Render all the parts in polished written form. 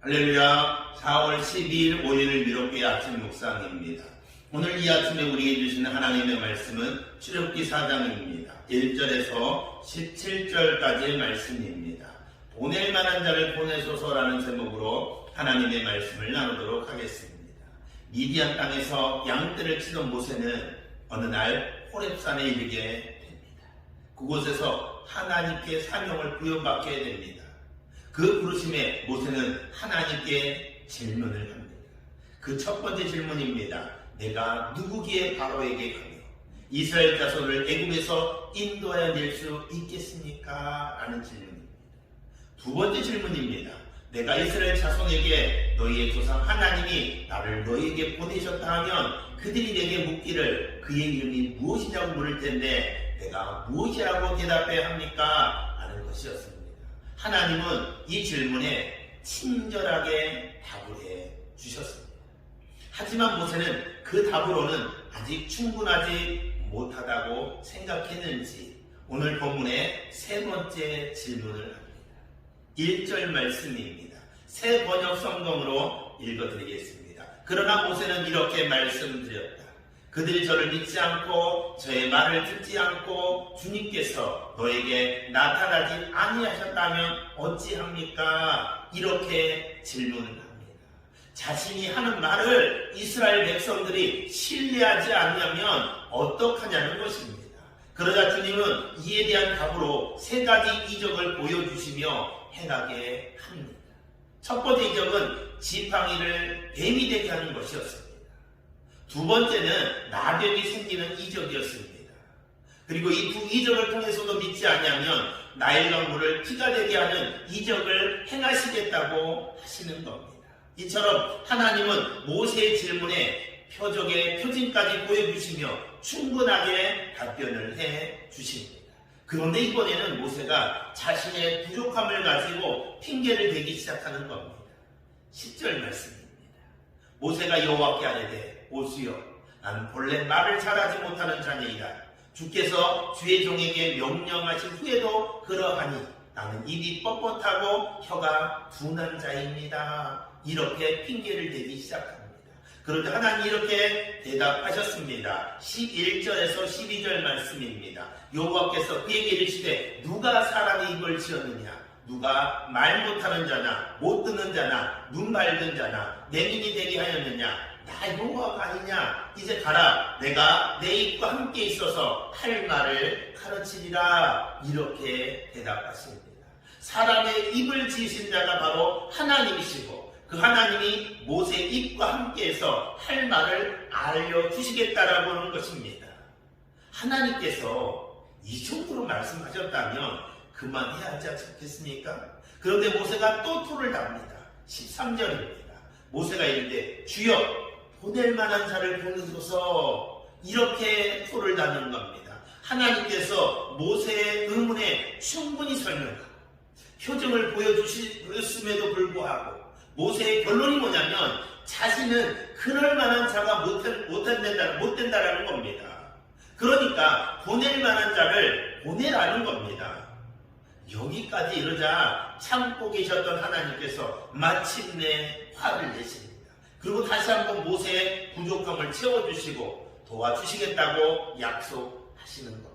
할렐루야. 4월 12일 5일을 미롭게 아침 묵상입니다. 오늘 이 아침에 우리에게 주시는 하나님의 말씀은 출애굽기 4장입니다. 1절에서 17절까지의 말씀입니다. 보낼 만한 자를 보내소서라는 제목으로 하나님의 말씀을 나누도록 하겠습니다. 미디안 땅에서 양떼를 치던 모세는 어느 날 호렙산에 이르게 됩니다. 그곳에서 하나님께 사명을 부여받게 됩니다. 그 부르심에 모세는 하나님께 질문을 합니다. 그 첫 번째 질문입니다. 내가 누구기에 바로에게 가며 이스라엘 자손을 애굽에서 인도하여 낼 수 있겠습니까? 라는 질문입니다. 두 번째 질문입니다. 내가 이스라엘 자손에게 너희의 조상 하나님이 나를 너희에게 보내셨다 하면 그들이 내게 묻기를 그의 이름이 무엇이냐고 물을 텐데 내가 무엇이라고 대답해야 합니까? 라는 것이었습니다. 하나님은 이 질문에 친절하게 답을 해 주셨습니다. 하지만 모세는 그 답으로는 아직 충분하지 못하다고 생각했는지 오늘 본문의 세 번째 질문을 합니다. 1절 말씀입니다. 새 번역 성경으로 읽어드리겠습니다. 그러나 모세는 이렇게 말씀드렸다. 그들이 저를 믿지 않고 저의 말을 듣지 않고 주님께서 너에게 나타나지 아니하셨다면 어찌합니까? 이렇게 질문을 합니다. 자신이 하는 말을 이스라엘 백성들이 신뢰하지 않으면 어떡하냐는 것입니다. 그러자 주님은 이에 대한 답으로 세 가지 이적을 보여주시며 행하게 합니다. 첫 번째 이적은 지팡이를 뱀이 되게 하는 것이었습니다. 두 번째는 나병이 생기는 이적이었습니다. 그리고 이 두 이적을 통해서도 믿지 않으면 나일강 물을 피가 되게 하는 이적을 행하시겠다고 하시는 겁니다. 이처럼 하나님은 모세의 질문에 표적의 표징까지 보여주시며 충분하게 답변을 해 주십니다. 그런데 이번에는 모세가 자신의 부족함을 가지고 핑계를 대기 시작하는 겁니다. 10절 말씀입니다. 모세가 여호와께 아뢰되 오수여 나는 본래 말을 잘하지 못하는 자니이다. 주께서 주의 종에게 명령하신 후에도 그러하니 나는 입이 뻣뻣하고 혀가 둔한 자입니다. 이렇게 핑계를 대기 시작합니다. 그런데 하나님이 이렇게 대답하셨습니다. 11절에서 12절 말씀입니다. 여호와께서 그에게 이르시되 누가 사람의 입을 지었느냐? 누가 말 못하는 자나 못 듣는 자나 눈 밝은 자나 맹인이 되게 하였느냐? 나 여호와가 아니냐? 이제 가라. 내가 내 입과 함께 있어서 할 말을 가르치리라. 이렇게 대답하십니다. 사람의 입을 지으신 자가 바로 하나님이시고 그 하나님이 모세 입과 함께해서 할 말을 알려주시겠다라고 하는 것입니다. 하나님께서 이 정도로 말씀하셨다면 그만해야 하지 않겠습니까? 그런데 모세가 또 토를 답니다. 13절입니다. 모세가 이르되 주여 보낼 만한 자를 보내소서. 이렇게 토를 답는 겁니다. 하나님께서 모세의 의문에 충분히 설명하고 표정을 보여주셨음에도 불구하고 모세의 결론이 뭐냐면 자신은 그럴 만한 자가 못 된다라는 겁니다. 그러니까 보낼 만한 자를 보내라는 겁니다. 여기까지 이러자 참고 계셨던 하나님께서 마침내 화를 내십니다. 그리고 다시 한번 모세의 부족함을 채워주시고 도와주시겠다고 약속하시는 겁니다.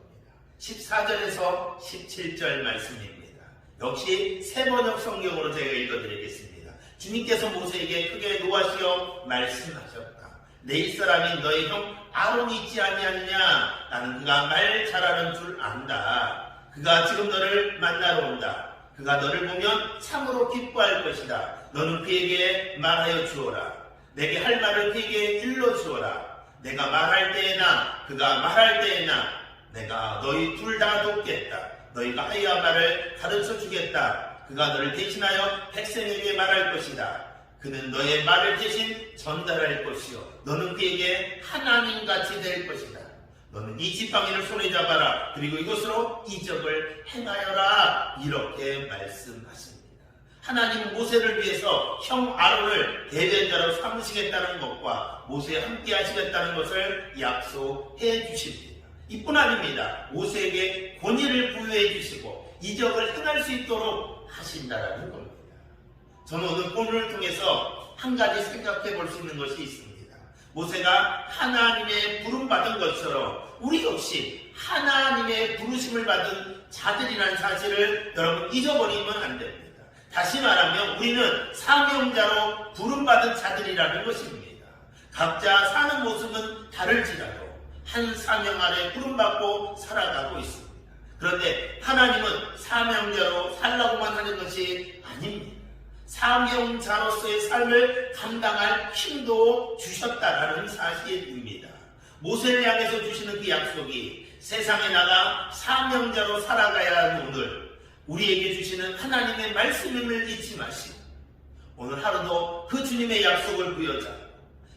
14절에서 17절 말씀입니다. 역시 새번역 성경으로 제가 읽어드리겠습니다. 주님께서 모세에게 크게 노하시어 말씀하셨다. 내 입사람인 너의 형 아론이 있지 아니하느냐? 나는 그가 말 잘하는 줄 안다. 그가 지금 너를 만나러 온다. 그가 너를 보면 참으로 기뻐할 것이다. 너는 그에게 말하여 주어라. 내게 할 말을 그에게 일러 주어라. 내가 말할 때에나 그가 말할 때에나 내가 너희 둘 다 돕겠다. 너희가 하여야 말을 가르쳐 주겠다. 그가 너를 대신하여 백성에게 말할 것이다. 그는 너의 말을 대신 전달할 것이요 너는 그에게 하나님같이 될 것이다. 너는 이 지팡이를 손에 잡아라. 그리고 이것으로 이적을 행하여라. 이렇게 말씀하십니다. 하나님은 모세를 위해서 형 아론을 대변자로 삼으시겠다는 것과 모세와 함께 하시겠다는 것을 약속해 주십니다. 이뿐 아닙니다. 모세에게 권위를 부여해 주시고 이적을 행할 수 있도록 하신다라는 겁니다. 저는 오늘 본문을 통해서 한 가지 생각해 볼 수 있는 것이 있습니다. 모세가 하나님의 부름받은 것처럼 우리 역시 하나님의 부르심을 받은 자들이라는 사실을 여러분 잊어버리면 안 됩니다. 다시 말하면 우리는 사명자로 부름받은 자들이라는 것입니다. 각자 사는 모습은 다를지라도 한 사명 아래 부름받고 살아가고 있습니다. 그런데 하나님은 사명자로 살라고만 하는 것이 아닙니다. 사명자로서의 삶을 감당할 힘도 주셨다라는 사실입니다. 모세를 향해서 주시는 그 약속이 세상에 나가 사명자로 살아가야 하는 오늘 우리에게 주시는 하나님의 말씀임을 잊지 마시고 오늘 하루도 그 주님의 약속을 부여잡고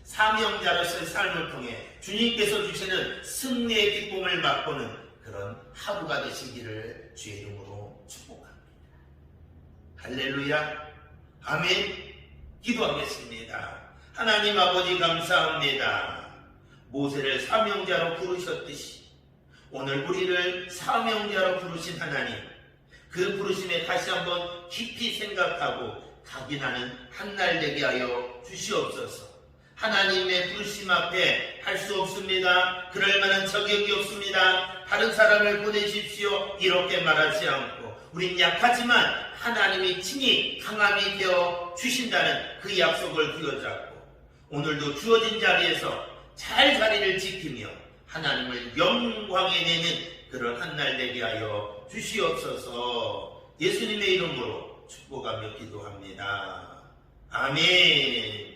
사명자로서의 삶을 통해 주님께서 주시는 승리의 기쁨을 맛보는 그런 하루가 되시기를 주의 이름으로 축복합니다. 할렐루야. 아멘. 기도하겠습니다. 하나님 아버지 감사합니다. 모세를 사명자로 부르셨듯이 오늘 우리를 사명자로 부르신 하나님, 그 부르심에 다시 한번 깊이 생각하고 각인하는 한날 되게 하여 주시옵소서. 하나님의 부르심 앞에 할 수 없습니다. 그럴 만한 자격이 없습니다. 다른 사람을 보내십시오. 이렇게 말하지 않고 우린 약하지만 하나님이 친히 강함이 되어 주신다는 그 약속을 부여잡고 오늘도 주어진 자리에서 잘 자리를 지키며 하나님을 영광에 내는 그런 한날 되게 하여 주시옵소서. 예수님의 이름으로 축복하며 기도합니다. 아멘.